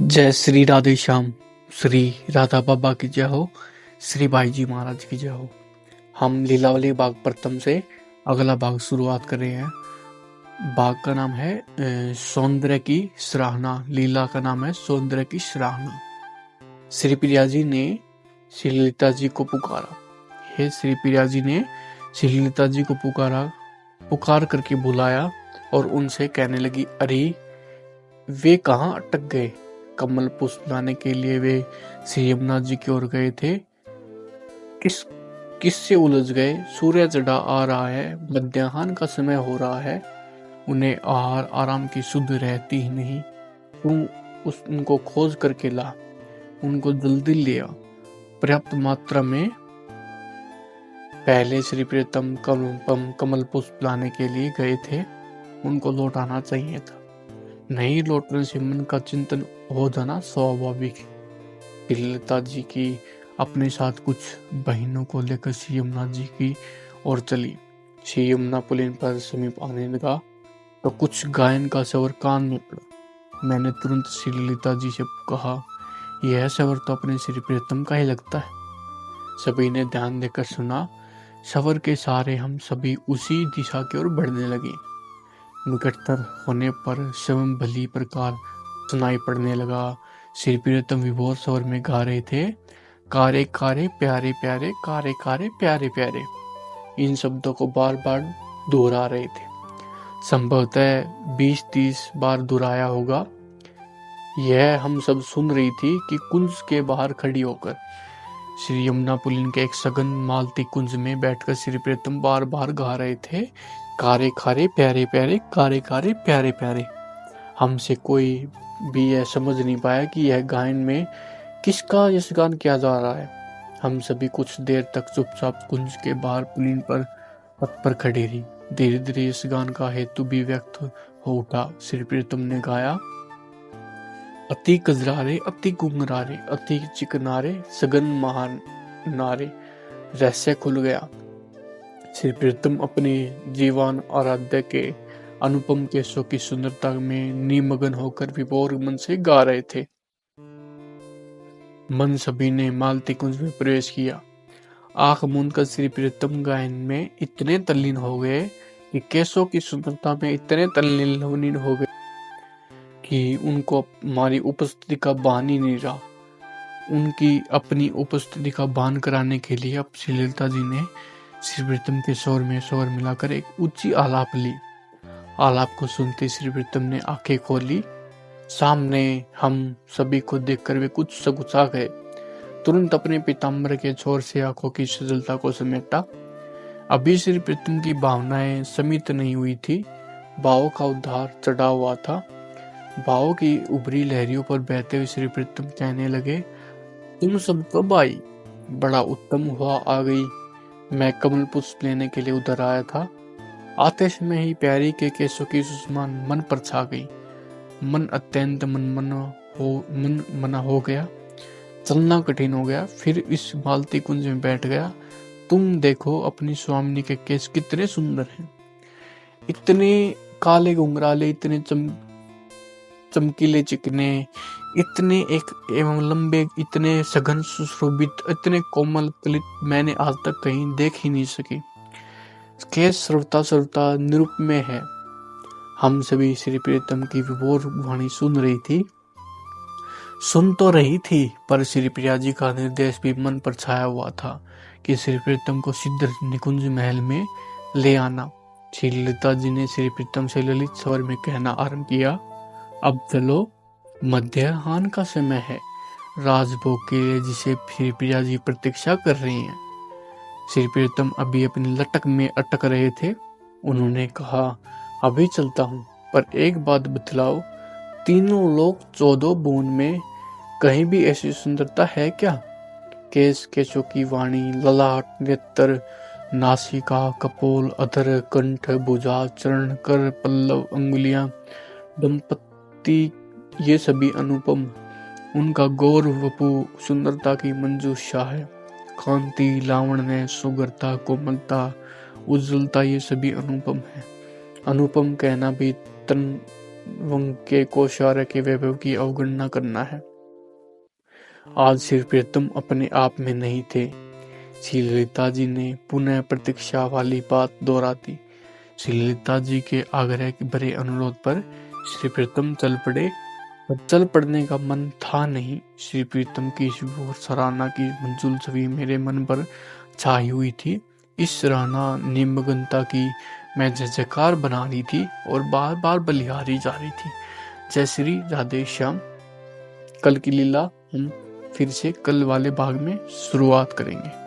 जय श्री राधे श्याम। श्री राधा बाबा की जय हो। श्री भाई जी महाराज की जय हो। हम लीलावली बाग प्रथम से अगला भाग शुरुआत कर रहे हैं। बाग का नाम है सौंदर्य की सराहना। लीला का नाम है सौंदर्य की सराहना। श्री प्रिया जी ने श्री ललिता जी को पुकारा। हे श्री प्रिया जी ने श्री ललिता जी को पुकार करके बुलाया और उनसे कहने लगी, अरे वे कहाँ अटक गए? कमल पुष्प लाने के लिए वे श्री यमुना जी की ओर गए थे। किससे उलझ गए? सूर्य चढ़ा आ रहा है, मध्याह्न का समय हो रहा है, उन्हें आहार आराम की सुध रहती ही नहीं। उनको खोज करके ला, उनको जल्दी लिया। पर्याप्त मात्रा में पहले श्री प्रियतम कमल पुष्प लाने के लिए गए थे, उनको लौटाना चाहिए था। नहीं लौटने से मन का चिंतन हो जाना स्वाभाविक है। ललिता जी की अपने साथ कुछ बहनों को लेकर श्री यमुना जी की ओर चली। श्री यमुना पुलिन पर समीप आने लगा तो कुछ गायन का स्वर कान में पड़ा। मैंने तुरंत श्री ललिता जी से कहा, यह स्वर तो अपने श्री प्रियतम का ही लगता है। सभी ने ध्यान देकर सुना। स्वर के सहारे हम सभी उसी दिशा की ओर बढ़ने लगे। निकटतर होने पर स्वयं भली प्रकार सुनाई पड़ने लगा। श्री प्रियतम विभोर स्वर में गा रहे थे, कारे कारे प्यारे प्यारे, कारे कारे प्यारे प्यारे। इन शब्दों को बार बार दोहरा रहे थे। संभवतः 20-30 बार दोहराया होगा। यह हम सब सुन रही थी कि कुंज के बाहर खड़ी होकर श्री यमुना पुलिन के एक सघन मालती कुंज में बैठकर श्री प्रियतम बार बार गा रहे थे, कारे कारे प्यारे प्यारे, कारे कारे प्यारे प्यारे। हमसे कोई भी यह समझ नहीं पाया कि यह गायन में किसका यशगान किया जा रहा है। हम सभी कुछ देर तक चुपचाप कुंज के बाहर पुलिन पर पथ पर खड़े रही। धीरे धीरे इस गान का हेतु भी व्यक्त हो उठा। श्री प्रियतम ने गाया, अति कजरारे, अति गुंगरारे, अति चिकनारे, सघन महान नारे। रहस्य खुल गया। श्री प्रियतम अपने जीवन आराध्य के अनुपम केशों की सुंदरता में निमग्न होकर विभोर मन से गा रहे थे। मन सभी ने मालती कुंज में प्रवेश किया। आंख मूंद कर श्री प्रियतम गायन में इतने तल्लीन हो गए कि केशों की सुंदरता में इतने तल्लीन हो गए कि उनको हमारी उपस्थिति का भान ही नहीं रहा। उनकी अपनी उपस्थिति का भान कराने के लिए अब श्री ललिता जी ने श्री प्रियतम के स्वर में स्वर मिलाकर एक ऊंची आलाप ली। आलाप को सुनते श्री प्रियतम ने आंखें खोली। सामने हम सभी को देखकर वे कुछ सकुचा गए। तुरंत अपने पीताम्बर के छोर से आंखों की सजलता को समेटा। अभी श्री प्रियतम की भावनाएं समित नहीं हुई थी। भावों का उद्धार चढ़ा हुआ था। भावों की उभरी लहरियों पर बहते हुए श्री प्रियतम कहने लगे, तुम सब कब आई? बड़ा उत्तम हुआ आ गई। मैं कमल पुष्प लेने के लिए उधर आया था। आते समय ही प्यारी के केशों की सुषमा मन पर छा गई। मन अत्यंत मन मना हो गया। चलना कठिन हो गया। फिर इस मालती कुंज में बैठ गया। तुम देखो अपनी स्वामिनी के केश कितने सुंदर हैं, इतने काले घुंघराले, इतने चमकीले चिकने, इतने एक एवं लंबे, इतने सघन सुशोभित, इतने कोमल कलित मैंने आज तक कहीं देख ही नहीं सकी। केश सर्वता निरुपमेय है। हम सभी श्री प्रियतम की विभोर वाणी सुन तो रही थी, पर श्री प्रिया जी का निर्देश भी मन पर छाया हुआ था कि श्री प्रियतम को सिद्ध निकुंज महल में ले आना। श्री ललिता जी ने श्री प्रियतम से ललित स्वर में कहना आरंभ किया, अब चलो, मध्याह्न का समय है। राजभोग के लिए जिसे श्री प्रिया जी प्रतीक्षा कर रही हैं। श्री प्रियतम अभी अपनी लटक में अटक रहे थे। उन्होंने कहा, अभी चलता हूँ, पर एक बात बतलाओ, तीनों लोग 14 भुवन में कहीं भी ऐसी सुंदरता है क्या? केश, केशों की वाणी, ललाट, नेत्र, नासिका, कपोल, अधर, कंठ, भुजा, चरण, कर, पल्लव, अंगुलियां, दंपत्ति, ये सभी अनुपम। उनका गौर वपु सुंदरता की मंजूषा है। कांति, लावण्य, सुगरता, कोमलता, उज्ज्वलता, ये सभी अनुपम है। अनुपम कहना भी उनके कोषार्य के वैभव की अवगणना करना है। आज श्री प्रीतम अपने आप में नहीं थे। श्री ललिता जी ने पुनः प्रतीक्षा वाली बात दोहरा दी। श्री ललिता जी के आग्रह के भरे अनुरोध पर श्री प्रीतम चल पड़े, पर चल पड़ने का मन था नहीं। श्री प्रीतम की शुभ सराहना की मंजुल छवि मेरे मन पर छाई हुई थी। इस सराहना निमग्नता की मैं जयकार बना रही थी और बार बार बलिहारी जा रही थी। जय श्री राधे श्याम। कल की लीला हम फिर से कल वाले भाग में शुरुआत करेंगे।